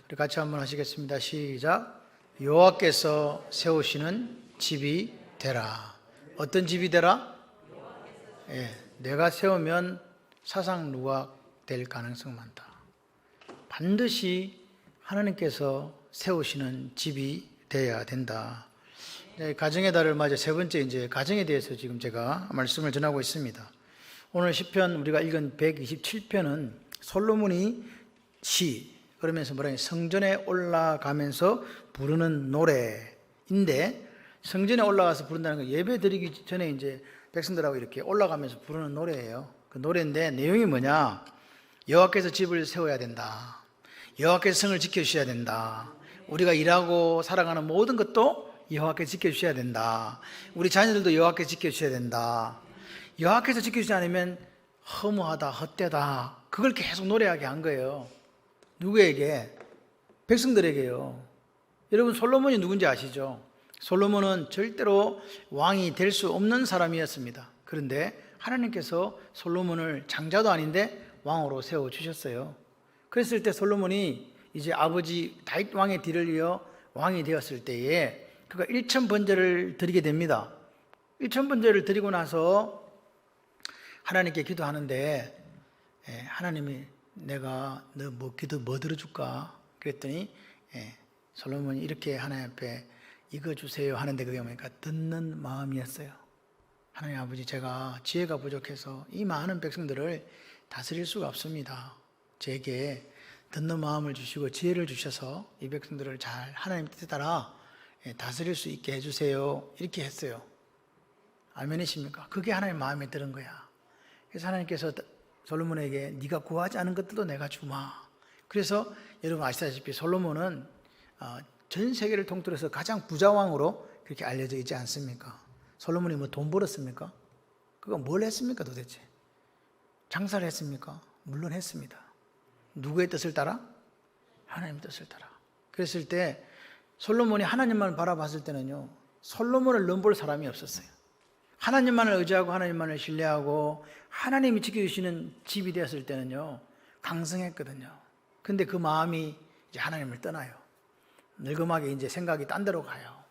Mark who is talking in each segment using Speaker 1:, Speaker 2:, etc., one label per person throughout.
Speaker 1: 우리 같이 한번 하시겠습니다. 시작. 여호와께서 세우시는 집이 되라. 어떤 집이 되라? 내가 세우면 사상누각 될 가능성 많다. 반드시 하나님께서 세우시는 집이 되어야 된다. 가정의 달을 맞아 세 번째 이제 가정에 대해서 지금 제가 말씀을 전하고 있습니다. 오늘 시편 우리가 읽은 127편은 솔로몬이 시 그러면서 뭐라 성전에 올라가면서 부르는 노래인데, 성전에 올라가서 부른다는 건 예배 드리기 전에 이제 백성들하고 이렇게 올라가면서 부르는 노래예요. 그 노래인데 내용이 뭐냐? 여호와께서 집을 세워야 된다. 여호와께서 성을 지켜주셔야 된다. 우리가 일하고 살아가는 모든 것도 여호와께서 지켜주셔야 된다. 우리 자녀들도 여호와께서 지켜주셔야 된다. 여호와께서 지켜주지 않으면 허무하다, 헛되다. 그걸 계속 노래하게 한 거예요. 누구에게? 백성들에게요. 여러분, 솔로몬이 누군지 아시죠? 솔로몬은 절대로 왕이 될 수 없는 사람이었습니다. 그런데 하나님께서 솔로몬을 장자도 아닌데 왕으로 세워주셨어요. 그랬을 때 솔로몬이 이제 아버지 다윗 왕의 뒤를 이어 왕이 되었을 때에 그가 1000번제를 드리게 됩니다. 1000번제를 드리고 나서 하나님께 기도하는데, 하나님이 내가 너 기도 뭐 들어줄까? 그랬더니 솔로몬이 이렇게 하나님 앞에 이거 주세요 하는데 그게 뭡니까? 듣는 마음이었어요. 하나님 아버지, 제가 지혜가 부족해서 이 많은 백성들을 다스릴 수가 없습니다. 제게 듣는 마음을 주시고 지혜를 주셔서 이 백성들을 잘 하나님 뜻에 따라 다스릴 수 있게 해주세요. 이렇게 했어요. 아멘이십니까? 그게 하나님 마음에 드는 거야. 그래서 하나님께서 솔로몬에게 네가 구하지 않은 것들도 내가 주마. 그래서 여러분 아시다시피 솔로몬은 전 세계를 통틀어서 가장 부자왕으로 그렇게 알려져 있지 않습니까? 솔로몬이 뭐 돈 벌었습니까? 그거 뭘 했습니까 도대체? 장사를 했습니까? 물론 했습니다. 누구의 뜻을 따라? 하나님의 뜻을 따라. 그랬을 때 솔로몬이 하나님만 바라봤을 때는요, 솔로몬을 넘볼 사람이 없었어요. 하나님만을 의지하고 하나님만을 신뢰하고 하나님이 지켜주시는 집이 되었을 때는요, 강성했거든요. 근데 그 마음이 이제 하나님을 떠나요. 늙음하게 이제 생각이 딴 데로 가요.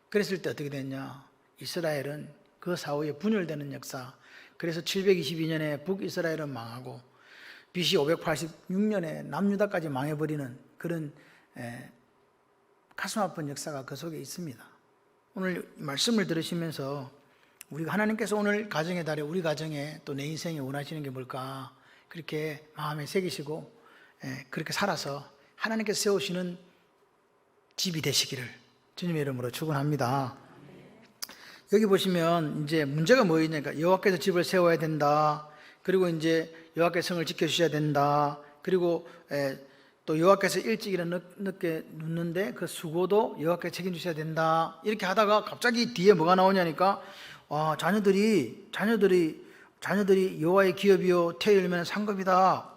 Speaker 1: 그랬을 때 어떻게 됐냐? 이스라엘은 그 사후에 분열되는 역사. 그래서 722년에 북이스라엘은 망하고 BC 586년에 남유다까지 망해버리는 그런 가슴 아픈 역사가 그 속에 있습니다. 오늘 말씀을 들으시면서 우리가 하나님께서 오늘 가정의 달에 우리 가정에 또 내 인생에 원하시는 게 뭘까? 그렇게 마음에 새기시고 그렇게 살아서 하나님께서 세우시는 집이 되시기를 주님의 이름으로 축원합니다. 여기 보시면 이제 문제가 뭐였냐니까 여호와께서 집을 세워야 된다. 그리고 이제 여호와께서 성을 지켜주셔야 된다. 그리고 또 여호와께서 일찍이나 늦게 눕는데 그 수고도 여호와께서 책임주셔야 된다. 이렇게 하다가 갑자기 뒤에 뭐가 나오냐니까 자녀들이 여호와의 기업이요 태에 열매는 상급이다.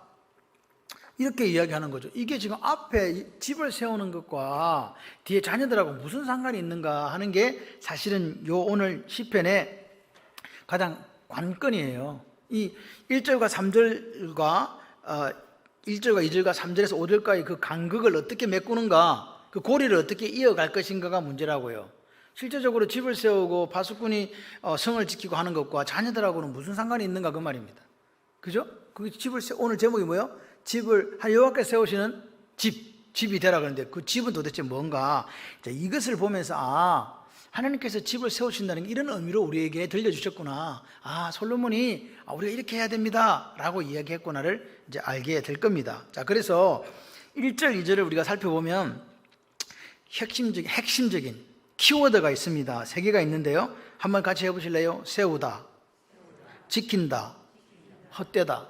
Speaker 1: 이렇게 이야기하는 거죠. 이게 지금 앞에 집을 세우는 것과 뒤에 자녀들하고 무슨 상관이 있는가 하는 게 사실은 요 오늘 시편의 가장 관건이에요. 이 1절과 3절과 1절과 2절과 3절에서 5절까지 그 간극을 어떻게 메꾸는가, 그 고리를 어떻게 이어갈 것인가가 문제라고요. 실제적으로 집을 세우고 바수꾼이 성을 지키고 하는 것과 자녀들하고는 무슨 상관이 있는가 그 말입니다. 그죠? 그 집을 오늘 제목이 뭐예요? 집을 여호와께서 세우시는 집이 되라 그러는데 그 집은 도대체 뭔가? 이것을 보면서 하나님께서 집을 세우신다는 게 이런 의미로 우리에게 들려주셨구나. 솔로몬이 우리가 이렇게 해야 됩니다 라고 이야기했구나를 이제 알게 될 겁니다. 자, 그래서 1절 2절을 우리가 살펴보면 핵심적인 키워드가 있습니다. 3개가 있는데요, 한번 같이 해보실래요? 세우다, 지킨다, 헛되다.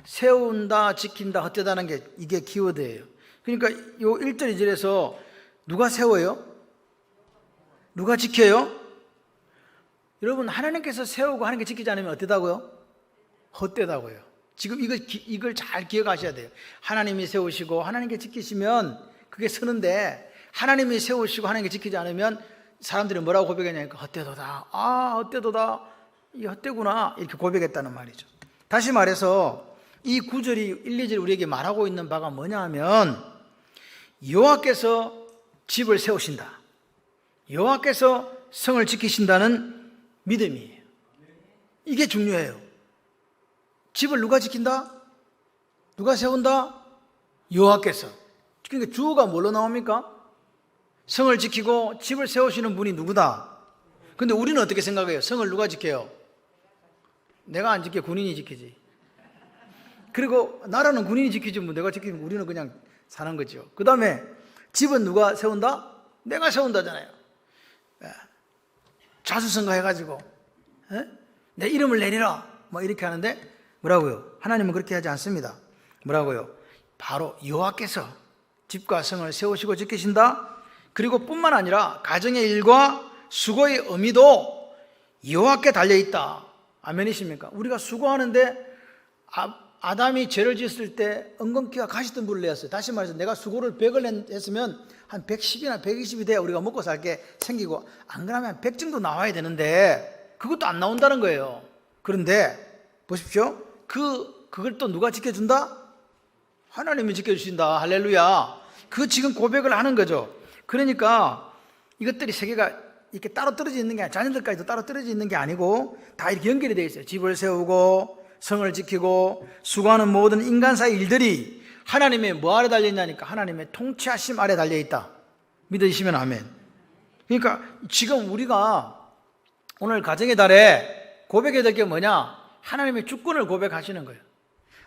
Speaker 1: 세운다, 지킨다, 헛되다는 게 이게 키워드예요. 그러니까 요 1절 2절에서 누가 세워요? 누가 지켜요? 여러분, 하나님께서 세우고 하나님께 지키지 않으면 어때다고요? 헛되다고요. 지금 이걸 잘 기억하셔야 돼요. 하나님이 세우시고 하나님께 지키시면 그게 서는데, 하나님이 세우시고 하나님께 지키지 않으면 사람들이 뭐라고 고백했냐니까 헛되도다. 헛되도다. 이 헛되구나. 이렇게 고백했다는 말이죠. 다시 말해서 이 9절이 1, 2절 우리에게 말하고 있는 바가 뭐냐 하면 여호와께서 집을 세우신다. 여호와께서 성을 지키신다는 믿음이에요. 이게 중요해요. 집을 누가 지킨다? 누가 세운다? 여호와께서. 그러니까 주어가 뭘로 나옵니까? 성을 지키고 집을 세우시는 분이 누구다? 근데 우리는 어떻게 생각해요? 성을 누가 지켜요? 내가 안 지켜, 군인이 지키지. 그리고 나라는 군인이 지키지, 뭐 내가 지키면 우리는 그냥 사는 거죠. 그 다음에 집은 누가 세운다? 내가 세운다잖아요. 자수성가 해가지고 내 이름을 내리라 뭐 이렇게 하는데 뭐라고요? 하나님은 그렇게 하지 않습니다. 뭐라고요? 바로 여호와께서 집과 성을 세우시고 지키신다. 그리고 뿐만 아니라 가정의 일과 수고의 의미도 여호와께 달려있다. 아멘이십니까? 우리가 수고하는데 아담이 죄를 지었을 때 엉겅퀴와 가시덤불을 내었어요. 다시 말해서 내가 수고를 100을 했으면 한 110이나 120이 돼야 우리가 먹고 살게 생기고, 안 그러면 한 100 정도 나와야 되는데 그것도 안 나온다는 거예요. 그런데 보십시오. 그걸 또 누가 지켜준다? 하나님이 지켜주신다. 할렐루야. 그 지금 고백을 하는 거죠. 그러니까 이것들이 세 개가 이렇게 따로 떨어져 있는 게 아니라, 자녀들까지도 따로 떨어져 있는 게 아니고 다 이렇게 연결이 되어 있어요. 집을 세우고 성을 지키고 수고하는 모든 인간사의 일들이 하나님의 뭐 아래 달려있냐니까 하나님의 통치하심 아래 달려있다. 믿으시면 아멘. 그러니까 지금 우리가 오늘 가정의 달에 고백해야 될 게 뭐냐? 하나님의 주권을 고백하시는 거예요.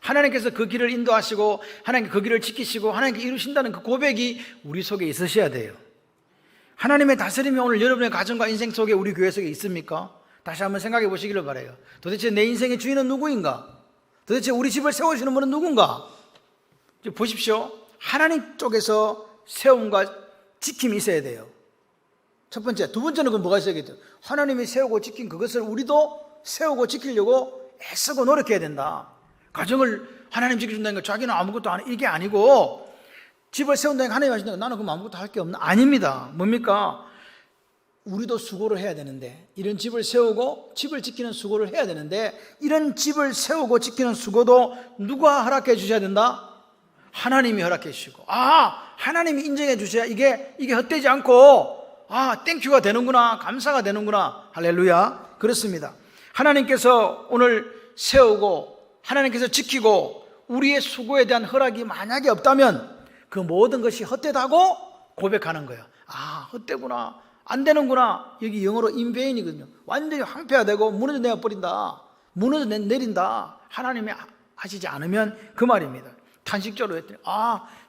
Speaker 1: 하나님께서 그 길을 인도하시고 하나님께 그 길을 지키시고 하나님께 이루신다는 그 고백이 우리 속에 있으셔야 돼요. 하나님의 다스림이 오늘 여러분의 가정과 인생 속에 우리 교회 속에 있습니까? 다시 한번 생각해 보시기를 바라요. 도대체 내 인생의 주인은 누구인가? 도대체 우리 집을 세우시는 분은 누군가? 보십시오. 하나님 쪽에서 세움과 지킴이 있어야 돼요. 첫 번째. 두 번째는 그건 뭐가 있어야겠죠? 하나님이 세우고 지킨 그것을 우리도 세우고 지키려고 애쓰고 노력해야 된다. 가정을 하나님 지켜준다는 거 자기는 아무것도 안 해, 이게 아니고, 집을 세운다는 거 하나님 하신다는 거 나는 그럼 아무것도 할 게 없나? 아닙니다. 뭡니까? 우리도 수고를 해야 되는데, 이런 집을 세우고 집을 지키는 수고를 해야 되는데, 이런 집을 세우고 지키는 수고도 누가 허락해 주셔야 된다? 하나님이 허락해 주시고, 하나님이 인정해 주셔야 이게 헛되지 않고, 땡큐가 되는구나, 감사가 되는구나. 할렐루야. 그렇습니다. 하나님께서 오늘 세우고 하나님께서 지키고 우리의 수고에 대한 허락이 만약에 없다면 그 모든 것이 헛되다고 고백하는 거예요. 헛되구나, 안 되는구나. 여기 영어로 in vain이거든요. 완전히 황폐화되고 무너져 내버린다, 무너져 내린다. 하나님이 하시지 않으면 그 말입니다. 탄식적으로 했더니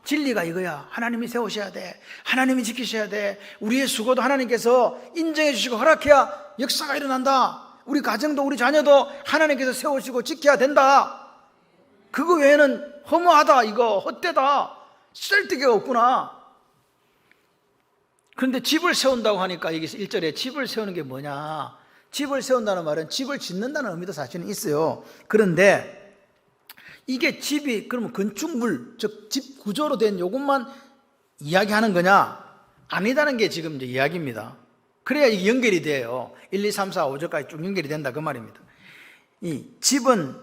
Speaker 1: 진리가 이거야. 하나님이 세우셔야 돼, 하나님이 지키셔야 돼. 우리의 수고도 하나님께서 인정해 주시고 허락해야 역사가 일어난다. 우리 가정도 우리 자녀도 하나님께서 세우시고 지켜야 된다. 그거 외에는 허무하다, 이거 헛되다, 쓸데기가 없구나. 그런데 집을 세운다고 하니까 여기서 1절에 집을 세우는 게 뭐냐? 집을 세운다는 말은 집을 짓는다는 의미도 사실은 있어요. 그런데 이게 집이 그러면 건축물, 즉 집 구조로 된 요것만 이야기하는 거냐? 아니다는 게 지금 이제 이야기입니다. 그래야 이게 연결이 돼요. 1, 2, 3, 4, 5절까지 쭉 연결이 된다 그 말입니다. 이 집은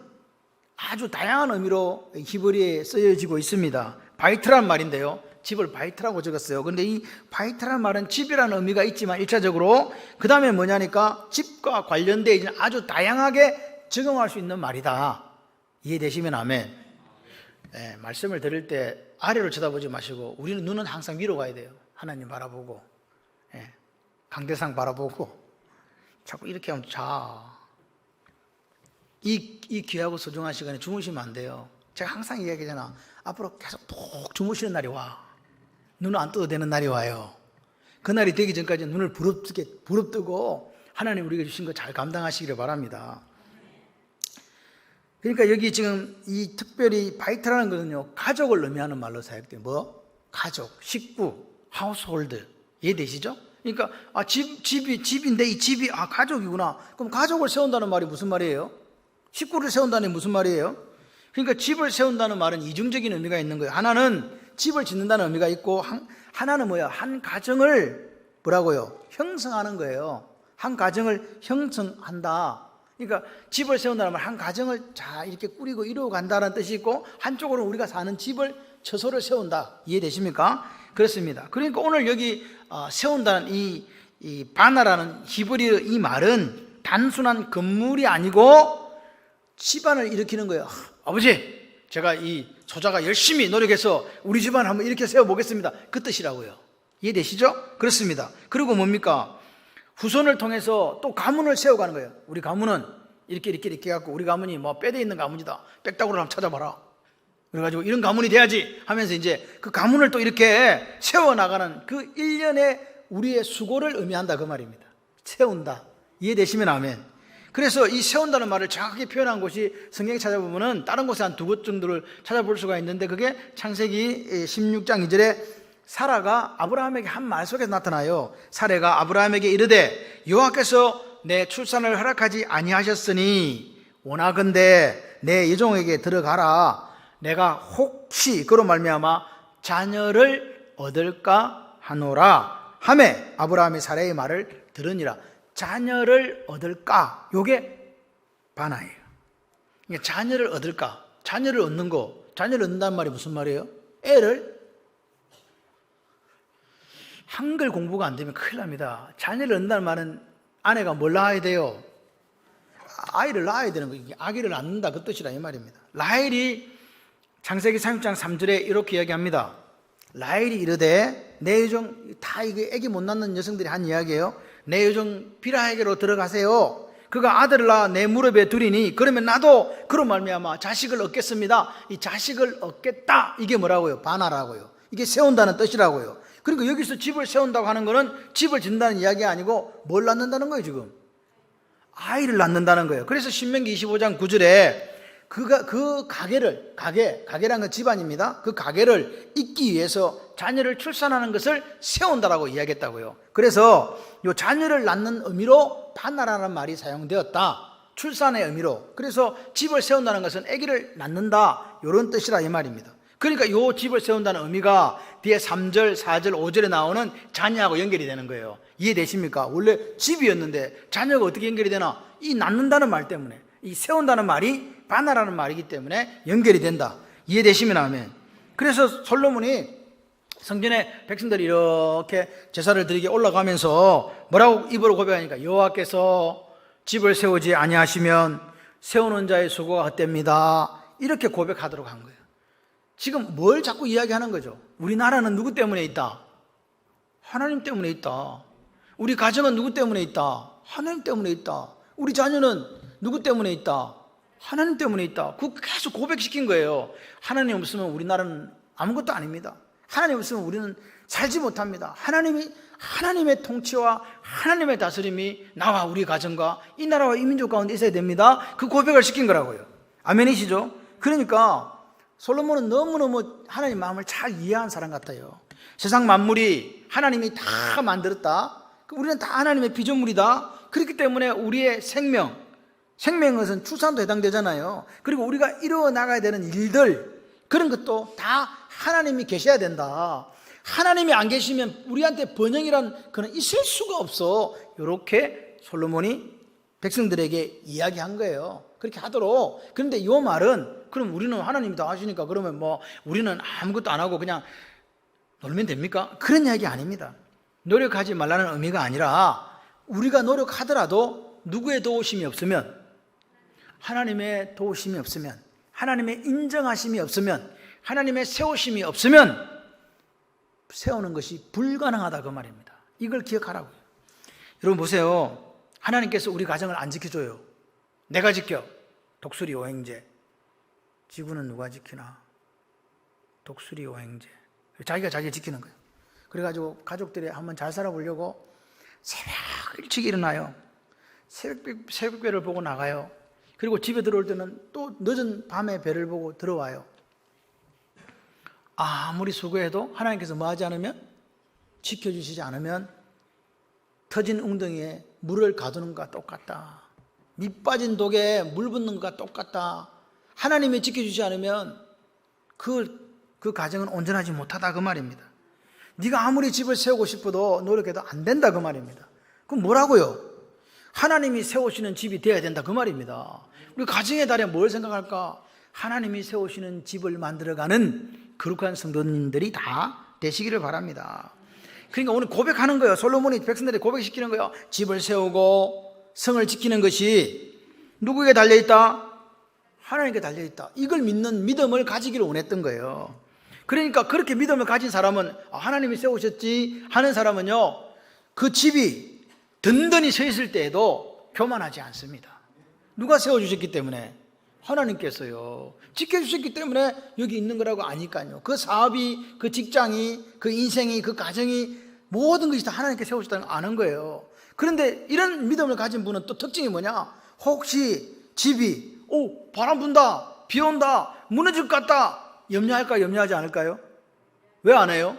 Speaker 1: 아주 다양한 의미로 히브리어에 쓰여지고 있습니다. 바이트란 말인데요, 집을 바이트라고 적었어요. 그런데 이 바이트란 말은 집이라는 의미가 있지만 1차적으로 그 다음에 뭐냐니까 집과 관련되어 있는 아주 다양하게 적용할 수 있는 말이다. 이해되시면 아멘. 네, 말씀을 들을 때 아래로 쳐다보지 마시고 우리는 눈은 항상 위로 가야 돼요. 하나님 바라보고, 강대상 바라보고. 자꾸 이렇게 하면 이 귀하고 소중한 시간에 주무시면 안 돼요. 제가 항상 이야기하잖아. 앞으로 계속 푹 주무시는 날이 와. 눈을 안 떠도 되는 날이 와요. 그 날이 되기 전까지 눈을 부릅뜨고 하나님 우리가 주신 거 잘 감당하시기를 바랍니다. 그러니까 여기 지금 이 특별히 바이트라는 것은요, 가족을 의미하는 말로 사용돼요. 가족, 식구, 하우스홀드. 이해되시죠? 그러니까 집인데 이 집이 가족이구나. 그럼 가족을 세운다는 말이 무슨 말이에요? 식구를 세운다는 게 무슨 말이에요? 그러니까 집을 세운다는 말은 이중적인 의미가 있는 거예요. 하나는 집을 짓는다는 의미가 있고, 하나는 뭐야? 한 가정을 뭐라고요? 형성하는 거예요. 한 가정을 형성한다. 그러니까 집을 세운다는 말, 한 가정을 잘 이렇게 꾸리고 이루어 간다는 뜻이 있고, 한쪽으로는 우리가 사는 집을 처소를 세운다. 이해되십니까? 그렇습니다. 그러니까 오늘 여기 세운다는 이 바나라는 히브리어 이 말은 단순한 건물이 아니고 집안을 일으키는 거예요. 아버지, 제가 이 소자가 열심히 노력해서 우리 집안 한번 이렇게 세워보겠습니다. 그 뜻이라고요. 이해되시죠? 그렇습니다. 그리고 뭡니까? 후손을 통해서 또 가문을 세워가는 거예요. 우리 가문은 이렇게 갖고 우리 가문이 뭐 뼈대 있는 가문이다. 빽따구를 한번 찾아봐라. 그래가지고 이런 가문이 돼야지 하면서 이제 그 가문을 또 이렇게 세워나가는 그 일련의 우리의 수고를 의미한다 그 말입니다. 세운다. 이해되시면 아멘. 그래서 이 세운다는 말을 정확하게 표현한 곳이 성경에 찾아보면은 다른 곳에 한 두 곳 정도를 찾아볼 수가 있는데 그게 창세기 16장 2절에 사라가 아브라함에게 한 말 속에서 나타나요. 사라가 아브라함에게 이르되 여호와께서 내 출산을 허락하지 아니하셨으니 원하건대 내 여종에게 들어가라. 내가 혹시 그로 말미암아 자녀를 얻을까 하노라 하매 아브라함이 사라의 말을 들으니라. 자녀를 얻을까? 요게 바나예요. 자녀를 얻을까? 자녀를 얻는 거. 자녀를 얻는다는 말이 무슨 말이에요? 애를 한글 공부가 안 되면 큰일 납니다. 자녀를 얻는다는 말은 아내가 뭘 낳아야 돼요? 아이를 낳아야 되는 거예요. 아기를 낳는다 그 뜻이라 이 말입니다. 라헬이 창세기 36장 3절에 이렇게 이야기합니다. 라헬이 이르되 내 여종, 다 이게 애기 못 낳는 여성들이 한 이야기예요. 내 여종 비라에게로 들어가세요. 그가 아들을 낳아 내 무릎에 두리니 그러면 나도 그로 말미암아 자식을 얻겠습니다. 이 자식을 얻겠다 이게 뭐라고요? 바나라고요. 이게 세운다는 뜻이라고요. 그러니까 여기서 집을 세운다고 하는 거는 집을 짓는다는 이야기 아니고 뭘 낳는다는 거예요. 지금 아이를 낳는다는 거예요. 그래서 신명기 25장 9절에 그가 그 가게란 건 집안입니다. 그 가게를 잇기 위해서 자녀를 출산하는 것을 세운다라고 이야기했다고요. 그래서 이 자녀를 낳는 의미로 바나라는 말이 사용되었다. 출산의 의미로. 그래서 집을 세운다는 것은 아기를 낳는다 이런 뜻이라 이 말입니다. 그러니까 이 집을 세운다는 의미가 뒤에 3절, 4절, 5절에 나오는 자녀하고 연결이 되는 거예요. 이해되십니까? 원래 집이었는데 자녀가 어떻게 연결이 되나? 이 낳는다는 말 때문에, 이 세운다는 말이 바나라는 말이기 때문에 연결이 된다. 이해되시면 아멘. 그래서 솔로몬이 성전에 백성들이 이렇게 제사를 드리게 올라가면서 뭐라고 입으로 고백하니까 여호와께서 집을 세우지 아니하시면 세우는 자의 수고가 헛됩니다. 이렇게 고백하도록 한 거예요. 지금 뭘 자꾸 이야기하는 거죠? 우리나라는 누구 때문에 있다? 하나님 때문에 있다. 우리 가정은 누구 때문에 있다? 하나님 때문에 있다. 우리 자녀는 누구 때문에 있다? 하나님 때문에 있다. 그거 계속 고백시킨 거예요. 하나님 없으면 우리나라는 아무것도 아닙니다. 하나님 없으면 우리는 살지 못합니다. 하나님의 통치와 하나님의 다스림이 나와 우리 가정과 이 나라와 이 민족 가운데 있어야 됩니다. 그 고백을 시킨 거라고요. 아멘이시죠? 그러니까 솔로몬은 너무너무 하나님 마음을 잘 이해한 사람 같아요. 세상 만물이 하나님이 다 만들었다. 우리는 다 하나님의 피조물이다. 그렇기 때문에 우리의 생명인 것은 출산도 해당되잖아요. 그리고 우리가 이루어 나가야 되는 일들, 그런 것도 다 하나님이 계셔야 된다. 하나님이 안 계시면 우리한테 번영이란 그는 있을 수가 없어. 이렇게 솔로몬이 백성들에게 이야기한 거예요. 그렇게 하도록. 그런데 이 말은 그럼 우리는 하나님이 다 하시니까 그러면 뭐 우리는 아무것도 안 하고 그냥 놀면 됩니까? 그런 이야기 아닙니다. 노력하지 말라는 의미가 아니라 우리가 노력하더라도 누구의 도우심이 없으면, 하나님의 도우심이 없으면, 하나님의 인정하심이 없으면, 하나님의 세우심이 없으면 세우는 것이 불가능하다 그 말입니다. 이걸 기억하라고요. 여러분 보세요. 하나님께서 우리 가정을 안 지켜줘요. 내가 지켜. 독수리 오행제. 지구는 누가 지키나? 독수리 오행제. 자기가 자기 지키는 거예요. 그래가지고 가족들이 한번 잘 살아보려고 새벽 일찍 일어나요. 새벽배를 보고 나가요. 그리고 집에 들어올 때는 또 늦은 밤에 배를 보고 들어와요. 아무리 수고해도 하나님께서 뭐 하지 않으면, 지켜주시지 않으면 터진 웅덩이에 물을 가두는 것과 똑같다. 밑 빠진 독에 물 붓는 것과 똑같다. 하나님이 지켜주지 않으면 그 가정은 온전하지 못하다 그 말입니다. 네가 아무리 집을 세우고 싶어도 노력해도 안 된다 그 말입니다. 그럼 뭐라고요? 하나님이 세우시는 집이 되어야 된다 그 말입니다. 우리 가정의 달에 뭘 생각할까? 하나님이 세우시는 집을 만들어가는 거룩한 성도님들이 다 되시기를 바랍니다. 그러니까 오늘 고백하는 거예요. 솔로몬이 백성들이 고백시키는 거예요. 집을 세우고 성을 지키는 것이 누구에게 달려있다? 하나님께 달려있다. 이걸 믿는 믿음을 가지기를 원했던 거예요. 그러니까 그렇게 믿음을 가진 사람은 하나님이 세우셨지 하는 사람은요, 그 집이 든든히 서 있을 때에도 교만하지 않습니다. 누가 세워주셨기 때문에? 하나님께서요. 지켜주셨기 때문에 여기 있는 거라고 아니까요. 그 사업이, 그 직장이, 그 인생이, 그 가정이 모든 것이 다 하나님께 세워주셨다는 걸 아는 거예요. 그런데 이런 믿음을 가진 분은 또 특징이 뭐냐? 혹시 집이 바람 분다, 비 온다, 무너질 것 같다 염려할까요? 염려하지 않을까요? 왜 안 해요?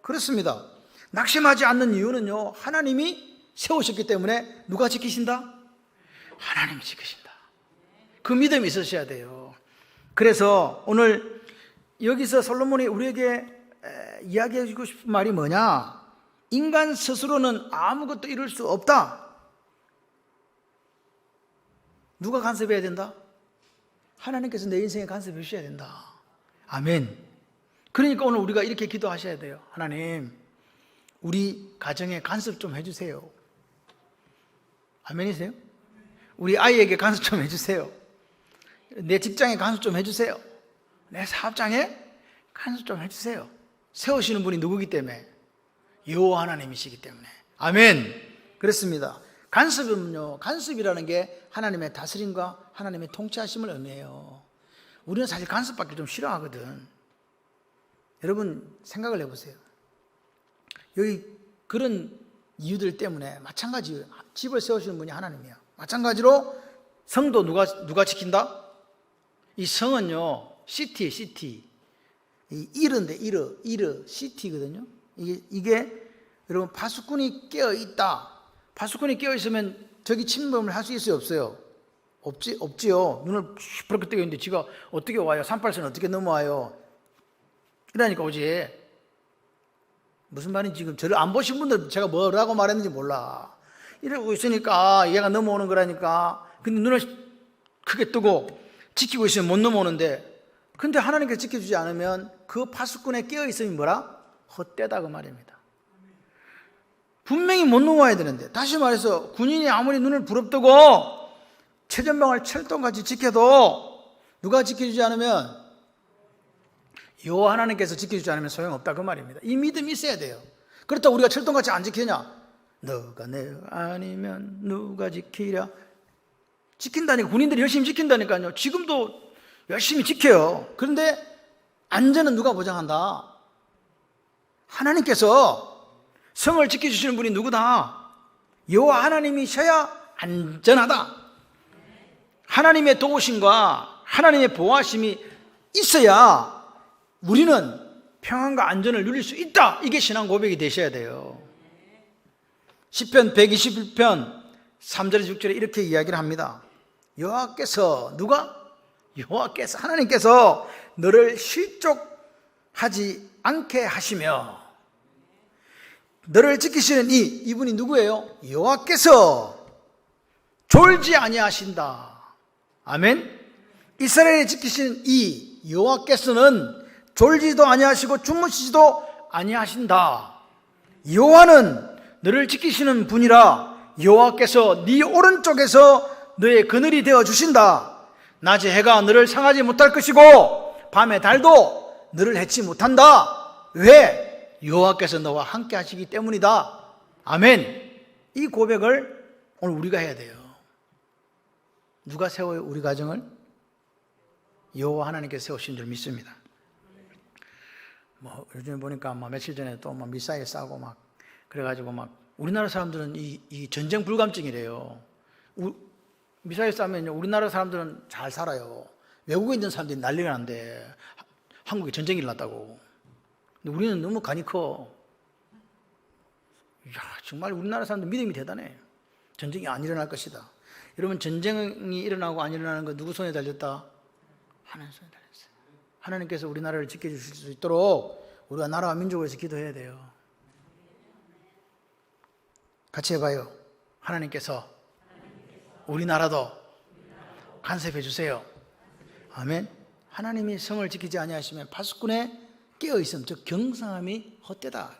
Speaker 1: 그렇습니다. 낙심하지 않는 이유는요, 하나님이 세우셨기 때문에 누가 지키신다? 하나님이 지키신다. 그 믿음이 있으셔야 돼요. 그래서 오늘 여기서 솔로몬이 우리에게 이야기해 주고 싶은 말이 뭐냐? 인간 스스로는 아무것도 이룰 수 없다. 누가 간섭해야 된다? 하나님께서 내 인생에 간섭해 주셔야 된다. 아멘. 그러니까 오늘 우리가 이렇게 기도하셔야 돼요. 하나님, 우리 가정에 간섭 좀 해주세요. 아멘이세요? 우리 아이에게 간섭 좀 해주세요. 내 직장에 간섭 좀 해주세요. 내 사업장에 간섭 좀 해주세요. 세우시는 분이 누구기 때문에? 여호와 하나님이시기 때문에. 아멘. 그렇습니다. 간섭은요, 간섭이라는 게 하나님의 다스림과 하나님의 통치하심을 의미해요. 우리는 사실 간섭받기 좀 싫어하거든. 여러분 생각을 해보세요. 여기 그런 이유들 때문에 마찬가지 집을 세우시는 분이 하나님이야. 마찬가지로 성도 누가 지킨다? 이 성은요, 시티 이 이르인데 이르 시티거든요. 이게 여러분 파수꾼이 깨어 있다. 파수꾼이 깨어 있으면 저기 침범을 할 수 있어요, 없어요? 없지요. 눈을 시퍼렇게 뜨고 있는데 지가 어떻게 와요? 38선 어떻게 넘어와요? 이러니까 오지. 무슨 말인지 지금 저를 안 보신 분들 제가 뭐라고 말했는지 몰라. 이러고 있으니까 얘가 넘어오는 거라니까. 근데 눈을 크게 뜨고 지키고 있으면 못 넘어오는데, 근데 하나님께서 지켜주지 않으면 그 파수꾼에 깨어 있으면 뭐라? 헛되다 그 말입니다. 분명히 못 넘어와야 되는데, 다시 말해서 군인이 아무리 눈을 부릅뜨고 최전방을 철동같이 지켜도 누가 지켜주지 않으면, 여호와 하나님께서 지켜주지 않으면 소용없다 그 말입니다. 이 믿음이 있어야 돼요. 그렇다고 우리가 철동같이 안 지키냐? 너가 내가 아니면 누가 지키랴? 지킨다니까. 군인들이 열심히 지킨다니까요. 지금도 열심히 지켜요. 그런데 안전은 누가 보장한다? 하나님께서. 성을 지켜주시는 분이 누구다? 여호와 하나님이셔야 안전하다. 하나님의 도우심과 하나님의 보호하심이 있어야 우리는 평안과 안전을 누릴 수 있다. 이게 신앙 고백이 되셔야 돼요. 시편 121편 3절에 6절에 이렇게 이야기를 합니다. 여호와께서 누가? 여호와께서 하나님께서 너를 실족하지 않게 하시며 너를 지키시는 이분이 누구예요? 여호와께서 졸지 아니하신다. 아멘. 이스라엘을 지키시는 이 여호와께서는 졸지도 아니하시고 주무시지도 아니하신다. 여호와는 너를 지키시는 분이라 여호와께서 네 오른쪽에서 너의 그늘이 되어 주신다. 낮에 해가 너를 상하지 못할 것이고 밤에 달도 너를 해치 못한다. 왜? 여호와께서 너와 함께 하시기 때문이다. 아멘. 이 고백을 오늘 우리가 해야 돼요. 누가 세워요? 우리 가정을? 여호와 하나님께서 세우신 줄 믿습니다. 요즘에 보니까 며칠 전에 또 미사일 쏴고 그래가지고 우리나라 사람들은 이 전쟁 불감증이래요. 미사일 쏴면 우리나라 사람들은 잘 살아요. 외국에 있는 사람들이 난리가 난대. 한국에 전쟁이 일어났다고. 근데 우리는 너무 간이 커. 정말 우리나라 사람들 믿음이 대단해. 전쟁이 안 일어날 것이다. 여러분, 전쟁이 일어나고 안 일어나는 거 누구 손에 달렸다? 하나님 손에 달렸어요. 하나님께서 우리나라를 지켜주실 수 있도록 우리가 나라와 민족을 위해서 기도해야 돼요. 같이 해봐요. 하나님께서 우리나라도 간섭해 주세요. 아멘. 하나님이 성을 지키지 아니하시면 파수꾼의 깨어있음, 즉 경성함이 헛되다.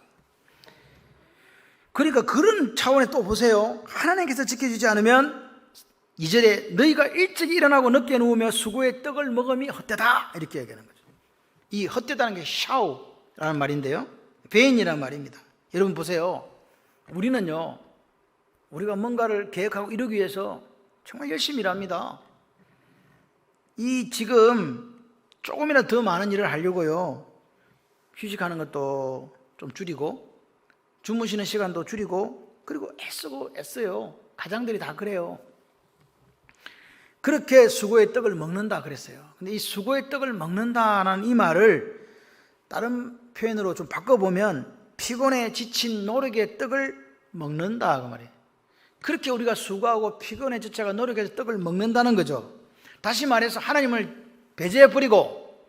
Speaker 1: 그러니까 그런 차원에 또 보세요. 하나님께서 지켜주지 않으면 2절에 너희가 일찍 일어나고 늦게 누우며 수고의 떡을 먹음이 헛되다 이렇게 얘기하는 거죠. 이 헛되다는 게 샤우라는 말인데요, 베인이라는 말입니다. 여러분 보세요. 우리는요, 우리가 뭔가를 계획하고 이루기 위해서 정말 열심히 일합니다. 이 지금 조금이라도 더 많은 일을 하려고요, 휴식하는 것도 좀 줄이고 주무시는 시간도 줄이고, 그리고 애쓰고 애써요. 가장들이 다 그래요. 그렇게 수고의 떡을 먹는다 그랬어요. 근데 이 수고의 떡을 먹는다는 이 말을 다른 표현으로 좀 바꿔보면 피곤해 지친 노력의 떡을 먹는다 그 말이에요. 그렇게 우리가 수고하고 피곤해 지쳐가 노력해서 떡을 먹는다는 거죠. 다시 말해서 하나님을 배제해버리고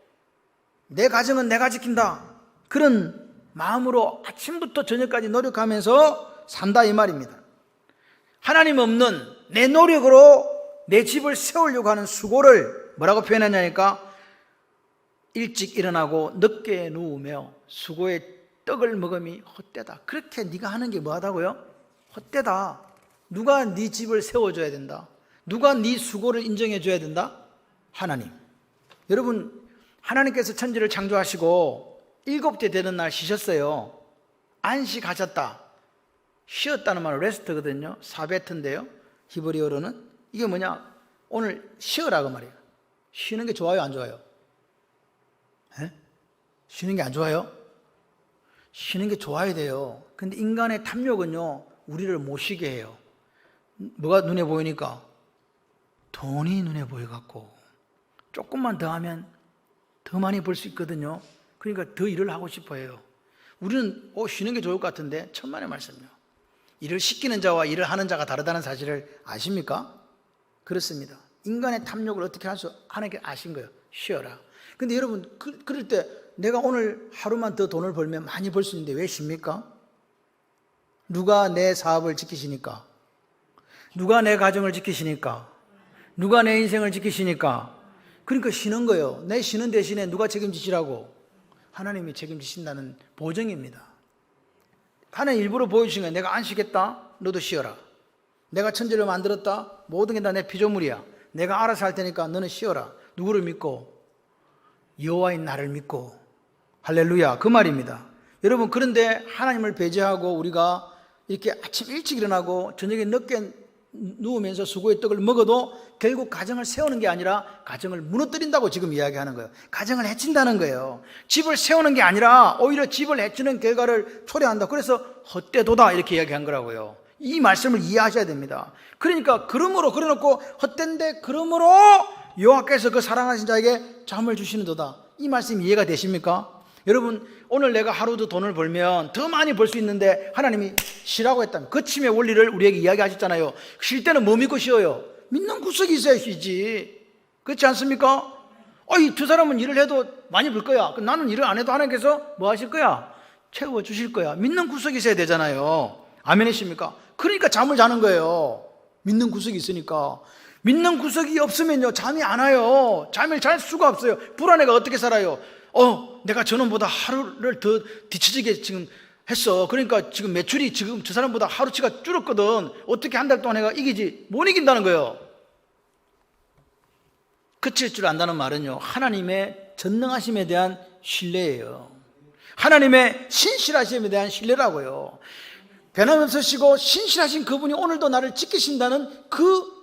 Speaker 1: 내 가정은 내가 지킨다, 그런 마음으로 아침부터 저녁까지 노력하면서 산다 이 말입니다. 하나님 없는 내 노력으로 내 집을 세우려고 하는 수고를 뭐라고 표현하냐니까, 일찍 일어나고 늦게 누우며 수고의 떡을 먹음이 헛되다. 그렇게 네가 하는 게 뭐하다고요? 헛되다. 누가 네 집을 세워줘야 된다? 누가 네 수고를 인정해 줘야 된다? 하나님. 여러분, 하나님께서 천지를 창조하시고 7째 되는 날 쉬셨어요. 안식하셨다. 쉬었다는 말은 레스트거든요. 사베트인데요, 히브리어로는. 이게 뭐냐? 오늘 쉬어라고 말이에요. 쉬는 게 좋아요, 안 좋아요? 쉬는 게 안 좋아요? 쉬는 게 좋아야 돼요. 근데 인간의 탐욕은요, 우리를 못 쉬게 해요. 뭐가 눈에 보이니까? 돈이 눈에 보여갖고 조금만 더 하면 더 많이 벌 수 있거든요. 그러니까 더 일을 하고 싶어 해요. 우리는 쉬는 게 좋을 것 같은데, 천만의 말씀이요. 일을 시키는 자와 일을 하는 자가 다르다는 사실을 아십니까? 그렇습니다. 인간의 탐욕을 어떻게 하나님께 아신 거예요. 쉬어라. 근데 여러분, 그럴 때 내가 오늘 하루만 더 돈을 벌면 많이 벌 수 있는데 왜 쉽니까? 누가 내 사업을 지키시니까? 누가 내 가정을 지키시니까? 누가 내 인생을 지키시니까? 그러니까 쉬는 거예요. 내 쉬는 대신에 누가 책임지시라고? 하나님이 책임지신다는 보증입니다. 하나님 일부러 보여주신 거예요. 내가 안 쉬겠다? 너도 쉬어라. 내가 천지를 만들었다? 모든 게 다 내 피조물이야. 내가 알아서 할 테니까 너는 쉬어라. 누구를 믿고? 여호와인 나를 믿고. 할렐루야, 그 말입니다. 여러분, 그런데 하나님을 배제하고 우리가 이렇게 아침 일찍 일어나고 저녁에 늦게 누우면서 수고의 떡을 먹어도 결국 가정을 세우는 게 아니라 가정을 무너뜨린다고 지금 이야기하는 거예요. 가정을 해친다는 거예요. 집을 세우는 게 아니라 오히려 집을 해치는 결과를 초래한다. 그래서 헛되도다 이렇게 이야기한 거라고요. 이 말씀을 이해하셔야 됩니다. 그러니까 그러므로 그래놓고 헛된데 그러므로 여호와께서 그 사랑하신 자에게 잠을 주시는도다. 이 말씀 이해가 되십니까? 여러분, 오늘 내가 하루도 돈을 벌면 더 많이 벌 수 있는데 하나님이 쉬라고 했다면, 거침의 원리를 우리에게 이야기하셨잖아요. 쉴 때는 뭐 믿고 쉬어요? 믿는 구석이 있어야 쉬지. 그렇지 않습니까? 이 두 사람은 일을 해도 많이 벌 거야. 나는 일을 안 해도 하나님께서 뭐 하실 거야? 채워주실 거야. 믿는 구석이 있어야 되잖아요. 아멘이십니까? 그러니까 잠을 자는 거예요. 믿는 구석이 있으니까. 믿는 구석이 없으면요, 잠이 안 와요. 잠을 잘 수가 없어요. 불안해가 어떻게 살아요? 내가 저놈보다 하루를 더 뒤처지게 지금 했어. 그러니까 지금 매출이 지금 저 사람보다 하루치가 줄었거든. 어떻게 한 달 동안 내가 이기지? 못 이긴다는 거예요. 그칠 줄 안다는 말은요, 하나님의 전능하심에 대한 신뢰예요. 하나님의 신실하심에 대한 신뢰라고요. 변함없으시고 신실하신 그분이 오늘도 나를 지키신다는 그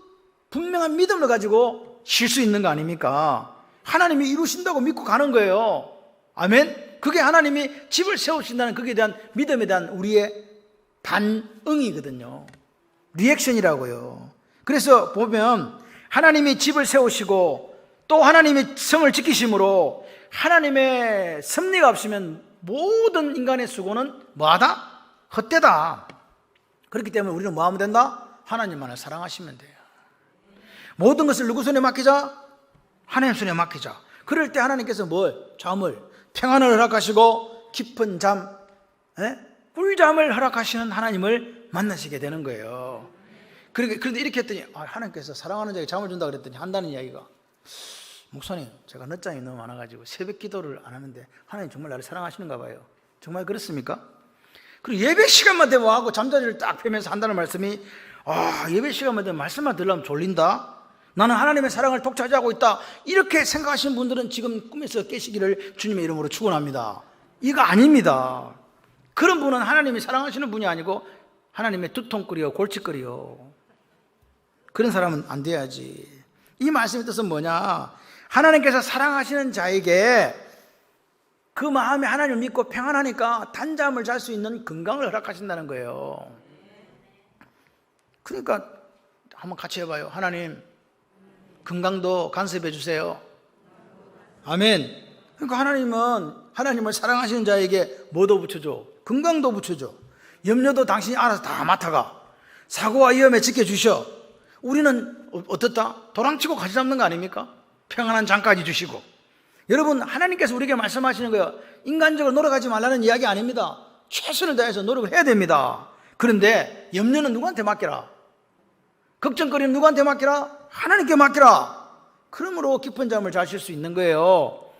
Speaker 1: 분명한 믿음을 가지고 쉴 수 있는 거 아닙니까? 하나님이 이루신다고 믿고 가는 거예요. 아멘? 그게 하나님이 집을 세우신다는 거기에 대한 믿음에 대한 우리의 반응이거든요. 리액션이라고요. 그래서 보면 하나님이 집을 세우시고 또 하나님이 성을 지키심으로 하나님의 섭리가 없으면 모든 인간의 수고는 뭐하다? 헛되다. 그렇기 때문에 우리는 뭐 하면 된다? 하나님만을 사랑하시면 돼요. 모든 것을 누구 손에 맡기자? 하나님 손에 맡기자. 그럴 때 하나님께서 잠을, 평안을 허락하시고 깊은 잠, 꿀잠을 허락하시는 하나님을 만나시게 되는 거예요. 그런데 이렇게 했더니 하나님께서 사랑하는 자에게 잠을 준다 그랬더니 한다는 이야기가, 목사님, 제가 늦잠이 너무 많아가지고 새벽 기도를 안 하는데 하나님 정말 나를 사랑하시는가 봐요. 정말 그렇습니까? 그리고 예배 시간만 되면 와고 잠자리를 딱 펴면서 한다는 말씀이, 예배 시간만 되면 말씀만 들으면 졸린다? 나는 하나님의 사랑을 독차지하고 있다, 이렇게 생각하시는 분들은 지금 꿈에서 깨시기를 주님의 이름으로 축원합니다. 이거 아닙니다. 그런 분은 하나님이 사랑하시는 분이 아니고 하나님의 두통거리요 골칫거리요, 그런 사람은 안 돼야지. 이 말씀의 뜻은 뭐냐? 하나님께서 사랑하시는 자에게 그 마음에 하나님을 믿고 평안하니까 단잠을 잘 수 있는 건강을 허락하신다는 거예요. 그러니까 한번 같이 해봐요. 하나님, 건강도 간섭해 주세요. 아멘. 그러니까 하나님은 하나님을 사랑하시는 자에게 뭐도 붙여줘? 건강도 붙여줘. 염려도 당신이 알아서 다 맡아가. 사고와 위험에 지켜주셔. 우리는 어떻다? 도랑치고 가지 잡는 거 아닙니까? 평안한 잠까지 주시고. 여러분, 하나님께서 우리에게 말씀하시는 거예요. 인간적으로 노력하지 말라는 이야기 아닙니다. 최선을 다해서 노력을 해야 됩니다. 그런데 염려는 누구한테 맡겨라? 걱정거리는 누구한테 맡겨라? 하나님께 맡겨라. 그러므로 깊은 잠을 잘 쉴 수 있는 거예요.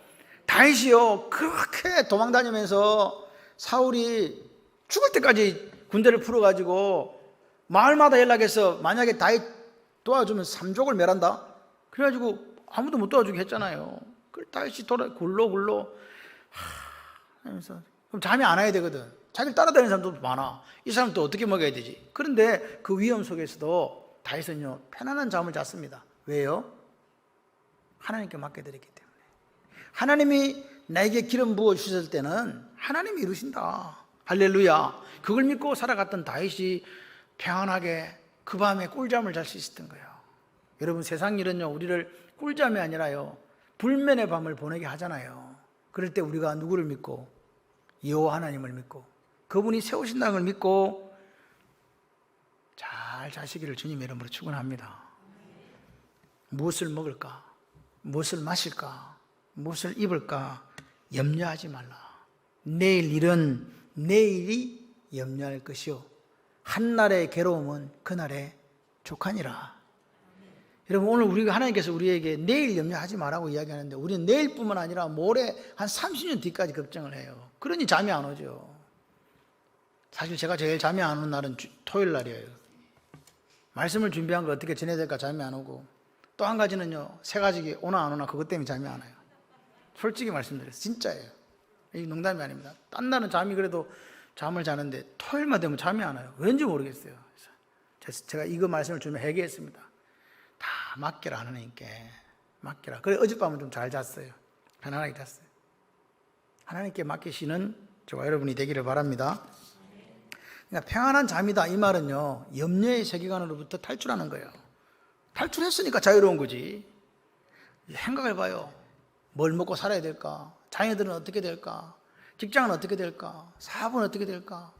Speaker 1: 다윗이요, 그렇게 도망다니면서 사울이 죽을 때까지 군대를 풀어가지고 마을마다 연락해서 만약에 다윗 도와주면 3족을 멸한다, 그래가지고 아무도 못 도와주게 했잖아요. 그 다윗이 굴러 하면서, 그럼 잠이 안 와야 되거든. 자기를 따라다니는 사람도 많아. 이 사람 또 어떻게 먹여야 되지? 그런데 그 위험 속에서도 다윗은요, 편안한 잠을 잤습니다. 왜요? 하나님께 맡겨드렸기 때문에. 하나님이 나에게 기름 부어 주셨을 때는 하나님이 이루신다. 할렐루야. 그걸 믿고 살아갔던 다윗이 평안하게 그 밤에 꿀잠을 잘 수 있었던 거예요. 여러분, 세상 일은요, 우리를 꿀잠이 아니라요, 불면의 밤을 보내게 하잖아요. 그럴 때 우리가 누구를 믿고? 여호와 하나님을 믿고, 그분이 세우신다는 걸 믿고 잘 자시기를 주님의 이름으로 축원합니다. 무엇을 먹을까? 무엇을 마실까? 무엇을 입을까? 염려하지 말라. 내일 일은 내일이 염려할 것이요, 한날의 괴로움은 그날의 족하니라. 여러분, 오늘 우리가 하나님께서 우리에게 내일 염려하지 말라고 이야기하는데 우리는 내일뿐만 아니라 모레 한 30년 뒤까지 걱정을 해요. 그러니 잠이 안 오죠. 사실 제가 제일 잠이 안 오는 날은 토요일 날이에요. 말씀을 준비한 걸 어떻게 전해야 될까 잠이 안 오고, 또 한 가지는요, 새가지기 오나 안 오나 그것 때문에 잠이 안 와요. 솔직히 말씀드려요. 진짜예요. 이 농담이 아닙니다. 딴 날은 잠이 그래도 잠을 자는데 토요일만 되면 잠이 안 와요. 왠지 모르겠어요. 그래서 제가 이거 말씀을 좀 해결했습니다. 다 맡겨라, 하나님께 맡겨라. 그래 어젯밤은 좀 잘 잤어요. 편안하게 잤어요. 하나님께 맡기시는 저와 여러분이 되기를 바랍니다. 그러니까 평안한 잠이다, 이 말은요, 염려의 세계관으로부터 탈출하는 거예요. 탈출했으니까 자유로운 거지. 생각해봐요. 뭘 먹고 살아야 될까? 자녀들은 어떻게 될까? 직장은 어떻게 될까? 사업은 어떻게 될까?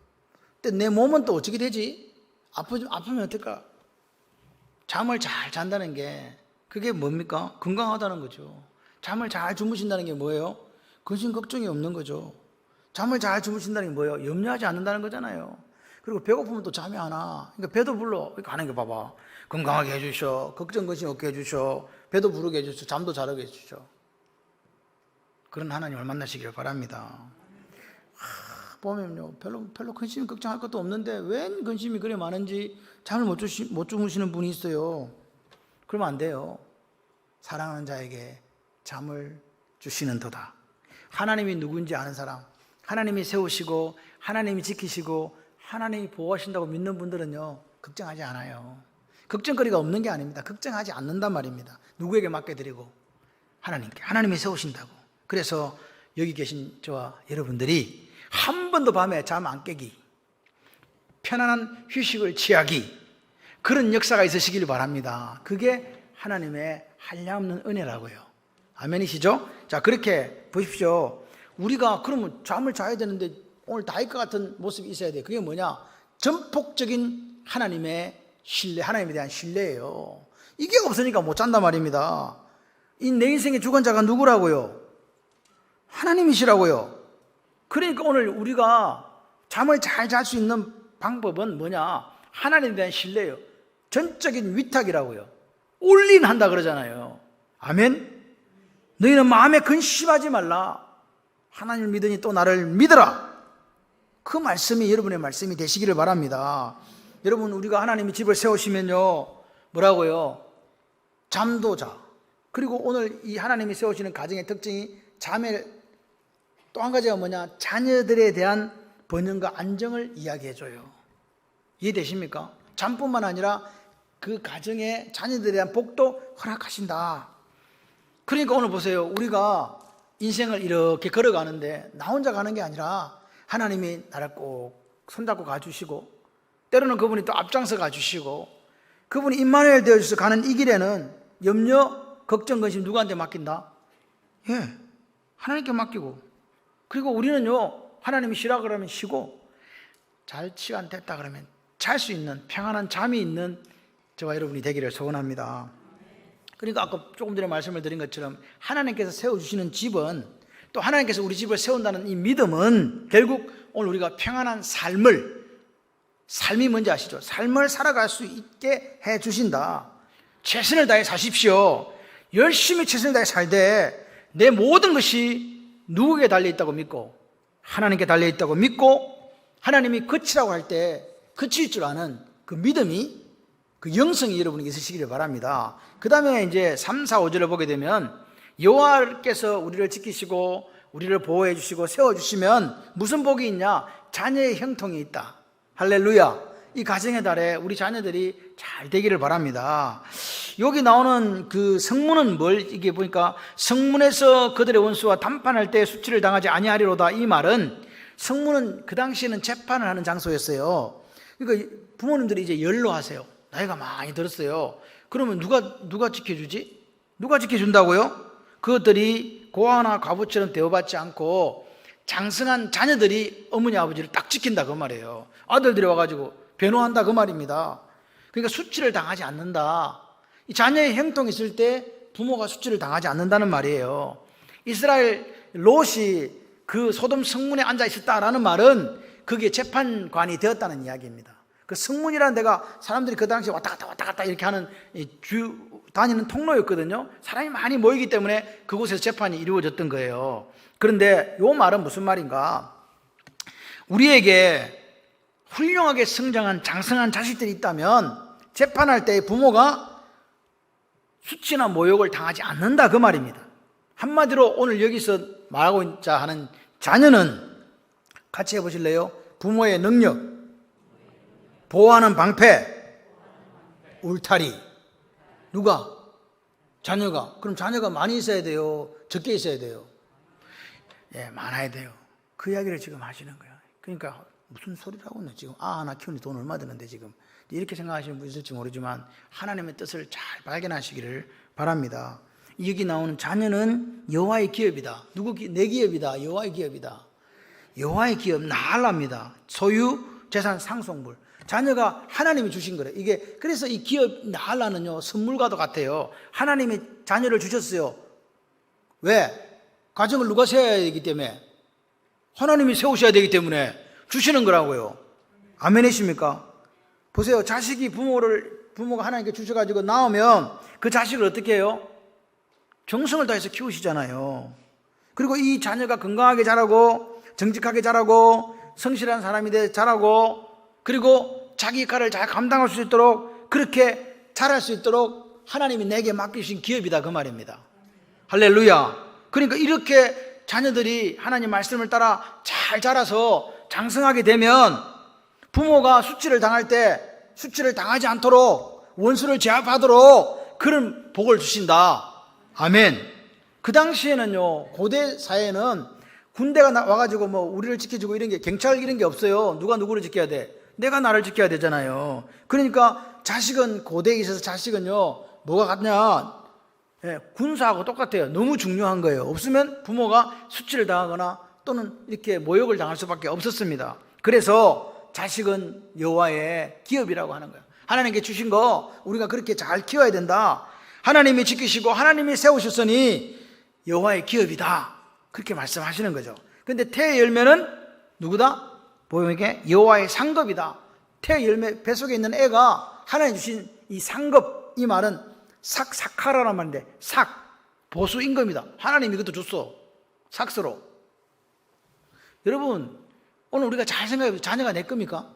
Speaker 1: 근데 내 몸은 또 어떻게 되지? 아프면 어떨까? 잠을 잘 잔다는 게 그게 뭡니까? 건강하다는 거죠. 잠을 잘 주무신다는 게 뭐예요? 근심 걱정이 없는 거죠. 잠을 잘 주무신다는 게 뭐예요? 염려하지 않는다는 거잖아요. 그리고 배고프면 또 잠이 안 와. 그러니까 배도 불러. 가는 게 봐봐. 건강하게 해주셔. 걱정 근심 없게 해주셔. 배도 부르게 해주셔. 잠도 잘 오게 해주셔. 그런 하나님을 만나시기를 바랍니다. 보면요, 별로 근심 걱정할 것도 없는데 웬 근심이 그래 많은지 잠을 못 주무시는 분이 있어요. 그러면 안 돼요. 사랑하는 자에게 잠을 주시는 도다. 하나님이 누군지 아는 사람, 하나님이 세우시고 하나님이 지키시고 하나님이 보호하신다고 믿는 분들은요, 걱정하지 않아요. 걱정거리가 없는 게 아닙니다. 걱정하지 않는단 말입니다. 누구에게 맡겨드리고? 하나님께. 하나님이 세우신다고. 그래서 여기 계신 저와 여러분들이 한 번도 밤에 잠 안 깨기, 편안한 휴식을 취하기, 그런 역사가 있으시길 바랍니다. 그게 하나님의 한량없는 은혜라고요. 아멘이시죠? 자, 그렇게 보십시오. 우리가 그러면 잠을 자야 되는데 오늘 다윗과 같은 모습이 있어야 돼요. 그게 뭐냐? 전폭적인 하나님의 신뢰, 하나님에 대한 신뢰예요. 이게 없으니까 못 잔단 말입니다. 이 내 인생의 주관자가 누구라고요? 하나님이시라고요. 그러니까 오늘 우리가 잠을 잘 잘 수 있는 방법은 뭐냐? 하나님에 대한 신뢰예요. 전적인 위탁이라고요. 올인한다 그러잖아요. 아멘? 너희는 마음에 근심하지 말라. 하나님을 믿으니 또 나를 믿어라. 그 말씀이 여러분의 말씀이 되시기를 바랍니다. 여러분, 우리가 하나님이 집을 세우시면요, 뭐라고요? 잠도 자. 그리고 오늘 이 하나님이 세우시는 가정의 특징이 자매, 또 한 가지가 뭐냐? 자녀들에 대한 번영과 안정을 이야기해줘요. 이해되십니까? 잠뿐만 아니라 그 가정의 자녀들에 대한 복도 허락하신다. 그러니까 오늘 보세요. 우리가 인생을 이렇게 걸어가는데 나 혼자 가는 게 아니라 하나님이 나를 꼭 손잡고 가주시고, 때로는 그분이 또 앞장서 가주시고, 그분이 임마누엘 되어주셔서 가는 이 길에는 염려, 걱정, 근심 누구한테 맡긴다? 예, 하나님께 맡기고, 그리고 우리는요, 하나님이 쉬라 그러면 쉬고, 잘 시간 됐다 그러면 잘 수 있는 평안한 잠이 있는 저와 여러분이 되기를 소원합니다. 그러니까 아까 조금 전에 말씀을 드린 것처럼 하나님께서 세워주시는 집은, 또 하나님께서 우리 집을 세운다는 이 믿음은 결국 오늘 우리가 평안한 삶이 뭔지 아시죠? 삶을 살아갈 수 있게 해주신다. 최선을 다해 사십시오. 열심히 최선을 다해 살되 내 모든 것이 누구에게 달려있다고 믿고, 하나님께 달려있다고 믿고, 하나님이 그치라고 할 때 그칠 줄 아는 그 믿음이, 그 영성이 여러분에게 있으시기를 바랍니다. 그 다음에 이제 3, 4, 5절을 보게 되면 여호와께서 우리를 지키시고 우리를 보호해 주시고 세워주시면 무슨 복이 있냐? 자녀의 형통이 있다. 할렐루야. 이 가정의 달에 우리 자녀들이 잘 되기를 바랍니다. 여기 나오는 그 성문은 이게 보니까 성문에서 그들의 원수와 담판할 때 수치를 당하지 아니하리로다. 이 말은 성문은 그 당시에는 재판을 하는 장소였어요. 그러니까 부모님들이 이제 연로하세요. 나이가 많이 들었어요. 그러면 누가 지켜주지? 누가 지켜준다고요? 그것들이 고아나 과부처럼 대우받지 않고 장성한 자녀들이 어머니 아버지를 딱 지킨다 그 말이에요. 아들들이 와가지고 변호한다 그 말입니다. 그러니까 수치를 당하지 않는다. 이 자녀의 형통이 있을 때 부모가 수치를 당하지 않는다는 말이에요. 이스라엘 롯이 그 소돔 성문에 앉아 있었다라는 말은 그게 재판관이 되었다는 이야기입니다. 그 성문이라는 데가 사람들이 그 당시에 왔다 갔다 이렇게 하는 다니는 통로였거든요. 사람이 많이 모이기 때문에 그곳에서 재판이 이루어졌던 거예요. 그런데 이 말은 무슨 말인가? 우리에게 훌륭하게 성장한 장성한 자식들이 있다면 재판할 때 부모가 수치나 모욕을 당하지 않는다 그 말입니다. 한마디로 오늘 여기서 말하고자 하는 자녀는 같이 해보실래요? 부모의 능력, 보호하는 방패, 울타리. 누가? 자녀가. 그럼 자녀가 많이 있어야 돼요? 적게 있어야 돼요? 예, 많아야 돼요. 그 이야기를 지금 하시는 거예요. 그러니까 무슨 소리를 하고 있나 지금. 나 키우는데 돈 얼마 드는데 지금. 이렇게 생각하시는 분 있을지 모르지만 하나님의 뜻을 잘 발견하시기를 바랍니다. 여기 나오는 자녀는 여호와의 기업이다. 내 기업이다. 여호와의 기업이다. 여호와의 기업 나알랍니다. 소유, 재산, 상속물. 자녀가 하나님이 주신 거래요. 이게 그래서 이 기업 나알라는요 선물과도 같아요. 하나님이 자녀를 주셨어요. 왜? 가정을 누가 세워야 되기 때문에, 하나님이 세우셔야 되기 때문에 주시는 거라고요. 아멘이십니까? 보세요. 자식이 부모가 하나님께 주셔가지고 나오면 그 자식을 어떻게 해요? 정성을 다해서 키우시잖아요. 그리고 이 자녀가 건강하게 자라고 정직하게 자라고 성실한 사람이 돼 자라고, 그리고 자기 역할을 잘 감당할 수 있도록 그렇게 잘할 수 있도록 하나님이 내게 맡기신 기업이다 그 말입니다. 할렐루야. 그러니까 이렇게 자녀들이 하나님 말씀을 따라 잘 자라서 장성하게 되면 부모가 수치를 당할 때 수치를 당하지 않도록, 원수를 제압하도록 그런 복을 주신다. 아멘. 그 당시에는요, 고대 사회는 군대가 와가지고 뭐 우리를 지켜주고 이런 게, 경찰 이런 게 없어요. 누가 누구를 지켜야 돼? 내가 나를 지켜야 되잖아요. 그러니까 자식은, 고대에 있어서 자식은요 뭐가 같냐? 군사하고 똑같아요. 너무 중요한 거예요. 없으면 부모가 수치를 당하거나 또는 이렇게 모욕을 당할 수밖에 없었습니다. 그래서 자식은 여호와의 기업이라고 하는 거예요. 하나님께 주신 거 우리가 그렇게 잘 키워야 된다. 하나님이 지키시고 하나님이 세우셨으니 여호와의 기업이다. 그렇게 말씀하시는 거죠. 그런데 태의 열매는 누구다? 보험에게 여호와의 상급이다. 태의 열매, 뱃속에 있는 애가 하나님 주신 이 상급, 이 말은 사카라란 말인데, 보수 임금이다. 하나님이 이것도 줬어. 삭스로. 여러분, 오늘 우리가 잘 생각해보세요. 자녀가 내 겁니까?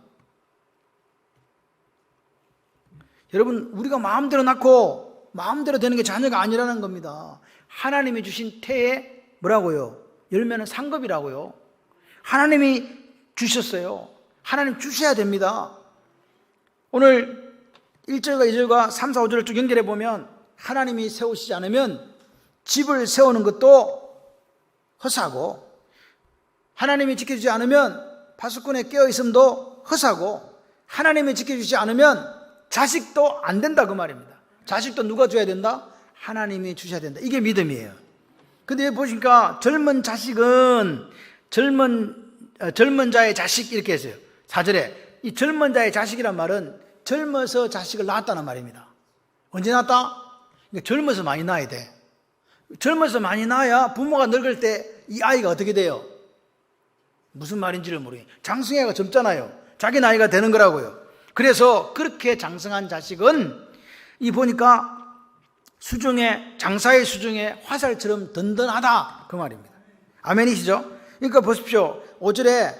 Speaker 1: 여러분, 우리가 마음대로 낳고 마음대로 되는 게 자녀가 아니라는 겁니다. 하나님이 주신 태의 뭐라고요? 열매는 상급이라고요. 하나님이 주셨어요. 하나님 주셔야 됩니다. 오늘 1절과 2절과 3, 4, 5절을 쭉 연결해 보면 하나님이 세우시지 않으면 집을 세우는 것도 허사고, 하나님이 지켜주지 않으면 파수꾼에 깨어있음도 허사고, 하나님이 지켜주지 않으면 자식도 안 된다 그 말입니다. 자식도 누가 줘야 된다? 하나님이 주셔야 된다. 이게 믿음이에요. 근데 여기 보시니까 젊은 자식은 젊은 자의 자식 이렇게 했어요. 4절에 이 젊은 자의 자식이란 말은 젊어서 자식을 낳았다는 말입니다. 언제 낳았다? 그러니까 젊어서 많이 낳아야 돼. 젊어서 많이 낳아야 부모가 늙을 때 이 아이가 어떻게 돼요? 무슨 말인지를 모르겠어요. 장성애가 젊잖아요. 자기 나이가 되는 거라고요. 그래서 그렇게 장성한 자식은 이 보니까 수중에, 장사의 수중에 화살처럼 든든하다 그 말입니다. 아멘이시죠? 그러니까 보십시오. 5절에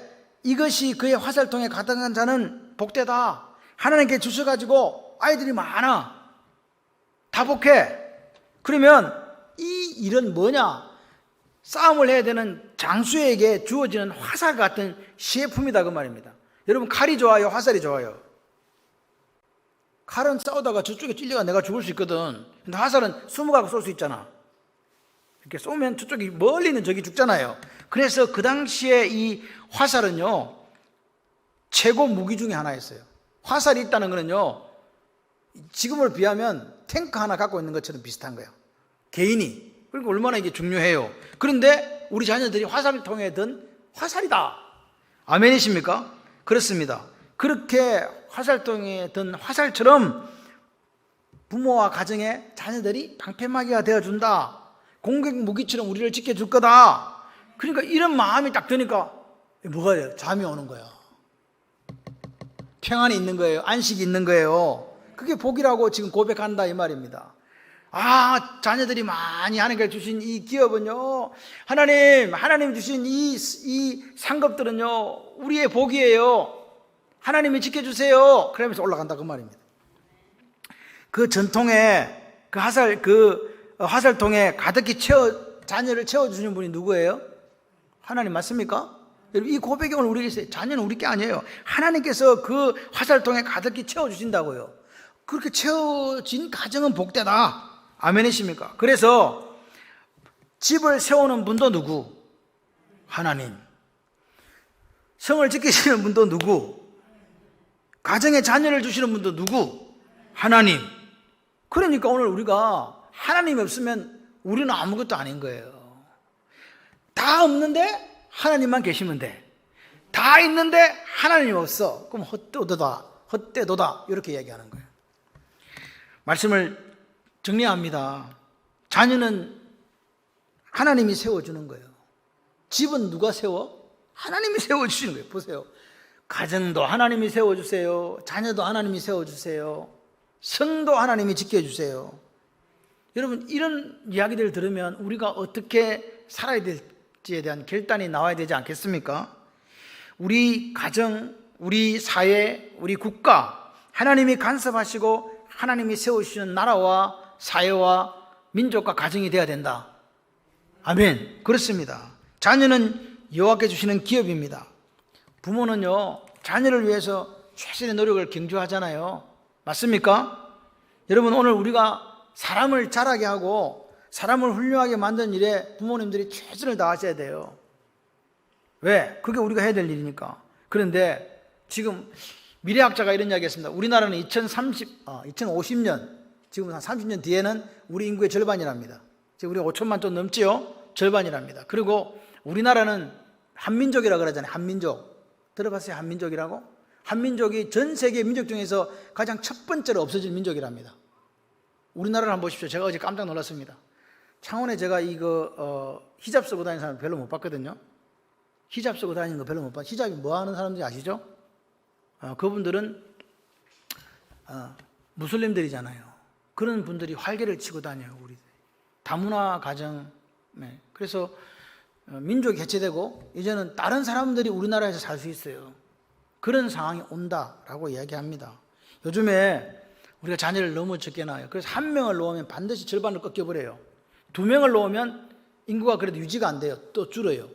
Speaker 1: 이것이 그의 화살통에 가득한 자는 복되다. 하나님께 주셔가지고 아이들이 많아. 다복해. 그러면 이 일은 뭐냐? 싸움을 해야 되는 장수에게 주어지는 화살 같은 시해품이다 그 말입니다. 여러분, 칼이 좋아요? 화살이 좋아요? 칼은 싸우다가 저쪽에 찔려가 내가 죽을 수 있거든. 근데 화살은 20각 쏠 수 있잖아. 이렇게 쏘면 저쪽이 멀리 있는 적이 죽잖아요. 그래서 그 당시에 이 화살은요, 최고 무기 중에 하나였어요. 화살이 있다는 거는요, 지금을 비하면 탱크 하나 갖고 있는 것처럼 비슷한 거예요. 개인이. 그러니까 얼마나 이게 중요해요. 그런데 우리 자녀들이 화살을 통해 든 화살이다. 아멘이십니까? 그렇습니다. 그렇게 화살통에 든 화살처럼 부모와 가정에 자녀들이 방패막이가 되어준다. 공격 무기처럼 우리를 지켜줄 거다. 그러니까 이런 마음이 딱 드니까 뭐가 돼요? 잠이 오는 거예요. 평안이 있는 거예요. 안식이 있는 거예요. 그게 복이라고 지금 고백한다 이 말입니다. 아, 자녀들이 많이 하나님께 주신 이 기업은요, 하나님 주신 이 상급들은요, 우리의 복이에요. 하나님이 지켜주세요. 그러면서 올라간다 그 말입니다. 그 전통에 그 화살통에 가득히 자녀를 채워주시는 분이 누구예요? 하나님 맞습니까? 여러분, 이 고백이 오늘 우리에게 있어요. 자녀는 우리 게 아니에요. 하나님께서 그 화살통에 가득히 채워주신다고요. 그렇게 채워진 가정은 복되다. 아멘이십니까? 그래서 집을 세우는 분도 누구? 하나님. 성을 지키시는 분도 누구? 가정에 자녀를 주시는 분도 누구? 하나님. 그러니까 오늘 우리가 하나님이 없으면 우리는 아무것도 아닌 거예요. 다 없는데 하나님만 계시면 돼. 다 있는데 하나님 없어. 그럼 헛되도다 이렇게 얘기하는 거예요. 말씀을 정리합니다. 자녀는 하나님이 세워주는 거예요. 집은 누가 세워? 하나님이 세워주시는 거예요. 보세요. 가정도 하나님이 세워주세요. 자녀도 하나님이 세워주세요. 성도 하나님이 지켜주세요. 여러분, 이런 이야기들을 들으면 우리가 어떻게 살아야 될지에 대한 결단이 나와야 되지 않겠습니까? 우리 가정, 우리 사회, 우리 국가, 하나님이 간섭하시고 하나님이 세우시는 나라와 사회와 민족과 가정이 되어야 된다. 아멘. 그렇습니다. 자녀는 여호와께 주시는 기업입니다. 부모는요, 자녀를 위해서 최선의 노력을 경주하잖아요. 맞습니까? 여러분, 오늘 우리가 사람을 자라게 하고 사람을 훌륭하게 만드는 일에 부모님들이 최선을 다하셔야 돼요. 왜? 그게 우리가 해야 될 일이니까. 그런데 지금 미래학자가 이런 이야기 했습니다. 우리나라는 2050년, 지금 한 30년 뒤에는 우리 인구의 절반이랍니다. 지금 우리가 5천만 좀 넘지요? 절반이랍니다. 그리고 우리나라는 한민족이라고 그러잖아요. 한민족. 들어봤어요? 한민족이라고? 한민족이 전 세계 민족 중에서 가장 첫 번째로 없어질 민족이랍니다. 우리나라를 한번 보십시오. 제가 어제 깜짝 놀랐습니다. 창원에 제가 히잡 쓰고 다니는 사람 별로 못 봤거든요. 히잡 쓰고 다니는 거 별로 못 봤어요. 히잡이 뭐 하는 사람인지 아시죠? 그분들은 무슬림들이잖아요. 그런 분들이 활개를 치고 다녀요. 우리 다문화 가정, 그래서 민족이 해체되고 이제는 다른 사람들이 우리나라에서 살 수 있어요. 그런 상황이 온다라고 이야기합니다. 요즘에 우리가 자녀를 너무 적게 낳아요. 그래서 한 명을 놓으면 반드시 절반을 꺾여버려요. 두 명을 놓으면 인구가 그래도 유지가 안 돼요. 또 줄어요.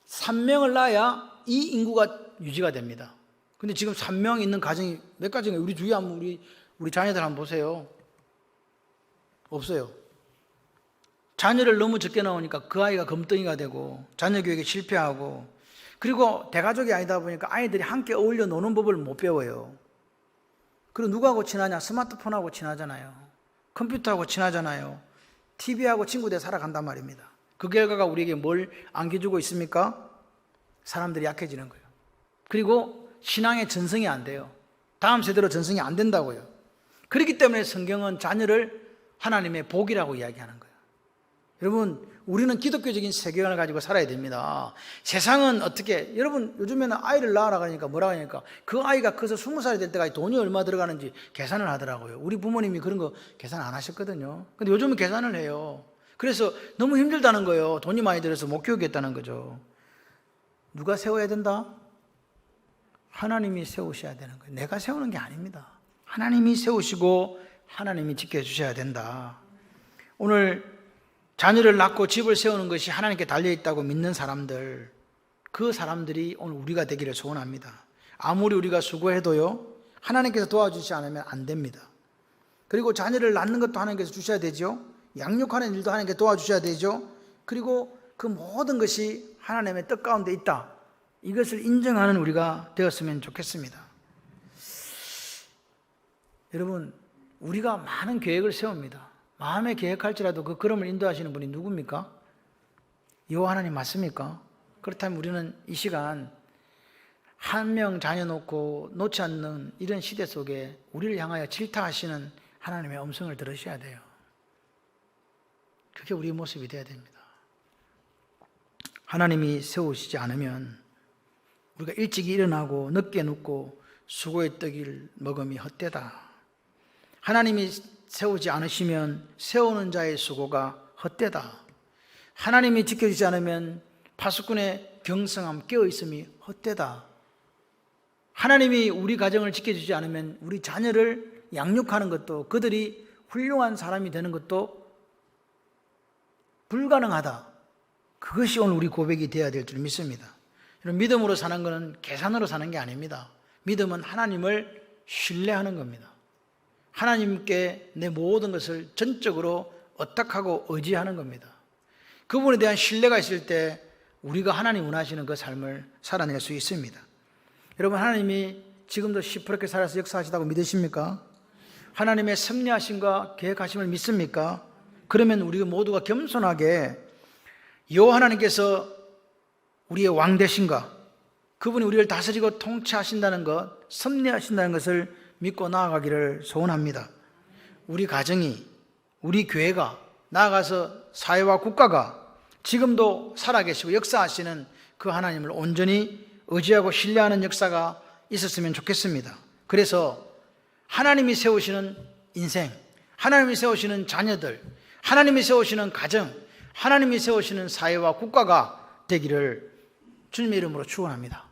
Speaker 1: 3명을 낳아야 이 인구가 유지가 됩니다. 근데 지금 3명 있는 가정이 몇 가정이에요? 우리 주위에 한번 우리 자녀들 한번 보세요. 없어요. 자녀를 너무 적게 낳으니까 그 아이가 금덩이가 되고 자녀 교육에 실패하고, 그리고 대가족이 아니다 보니까 아이들이 함께 어울려 노는 법을 못 배워요. 그리고 누구하고 친하냐? 스마트폰하고 친하잖아요. 컴퓨터하고 친하잖아요. TV하고 친구들 살아간단 말입니다. 그 결과가 우리에게 뭘 안겨주고 있습니까? 사람들이 약해지는 거예요. 그리고 신앙의 전성이 안 돼요. 다음 세대로 전성이 안 된다고요. 그렇기 때문에 성경은 자녀를 하나님의 복이라고 이야기하는 거예요. 여러분, 우리는 기독교적인 세계관을 가지고 살아야 됩니다. 세상은 어떻게, 여러분 요즘에는 아이를 낳으라 그러니까 뭐라 하니까 그 아이가 커서 20살이 될 때까지 돈이 얼마 들어가는지 계산을 하더라고요. 우리 부모님이 그런 거 계산 안 하셨거든요. 근데 요즘은 계산을 해요. 그래서 너무 힘들다는 거예요. 돈이 많이 들어서 못 키우겠다는 거죠. 누가 세워야 된다? 하나님이 세우셔야 되는 거예요. 내가 세우는 게 아닙니다. 하나님이 세우시고 하나님이 지켜주셔야 된다. 오늘 자녀를 낳고 집을 세우는 것이 하나님께 달려있다고 믿는 사람들, 그 사람들이 오늘 우리가 되기를 소원합니다. 아무리 우리가 수고해도요, 하나님께서 도와주지 않으면 안 됩니다. 그리고 자녀를 낳는 것도 하나님께서 주셔야 되죠. 양육하는 일도 하나님께 도와주셔야 되죠. 그리고 그 모든 것이 하나님의 뜻 가운데 있다, 이것을 인정하는 우리가 되었으면 좋겠습니다. 여러분, 우리가 많은 계획을 세웁니다. 마음에 계획할지라도 그 걸음을 인도하시는 분이 누굽니까? 여호와 하나님 맞습니까? 그렇다면 우리는 이 시간 한 명 자녀 놓고 놓지 않는 이런 시대 속에 우리를 향하여 질타하시는 하나님의 음성을 들으셔야 돼요. 그게 우리의 모습이 되어야 됩니다. 하나님이 세우시지 않으면 우리가 일찍 일어나고 늦게 눕고 수고의 떡을 먹음이 헛되다. 하나님이 세우지 않으시면 세우는 자의 수고가 헛되다. 하나님이 지켜주지 않으면 파수꾼의 경성함 깨어있음이 헛되다. 하나님이 우리 가정을 지켜주지 않으면 우리 자녀를 양육하는 것도, 그들이 훌륭한 사람이 되는 것도 불가능하다. 그것이 오늘 우리 고백이 되어야 될 줄 믿습니다. 믿음으로 사는 것은 계산으로 사는 게 아닙니다. 믿음은 하나님을 신뢰하는 겁니다. 하나님께 내 모든 것을 전적으로 의탁하고 의지하는 겁니다. 그분에 대한 신뢰가 있을 때 우리가 하나님 원하시는 그 삶을 살아낼 수 있습니다. 여러분, 하나님이 지금도 시퍼렇게 살아서 역사하시다고 믿으십니까? 하나님의 섭리하심과 계획하심을 믿습니까? 그러면 우리 모두가 겸손하게 여호와 하나님께서 우리의 왕 되신가, 그분이 우리를 다스리고 통치하신다는 것, 섭리하신다는 것을 믿고 나아가기를 소원합니다. 우리 가정이, 우리 교회가, 나아가서 사회와 국가가 지금도 살아계시고 역사하시는 그 하나님을 온전히 의지하고 신뢰하는 역사가 있었으면 좋겠습니다. 그래서 하나님이 세우시는 인생, 하나님이 세우시는 자녀들, 하나님이 세우시는 가정, 하나님이 세우시는 사회와 국가가 되기를 주님의 이름으로 축원합니다.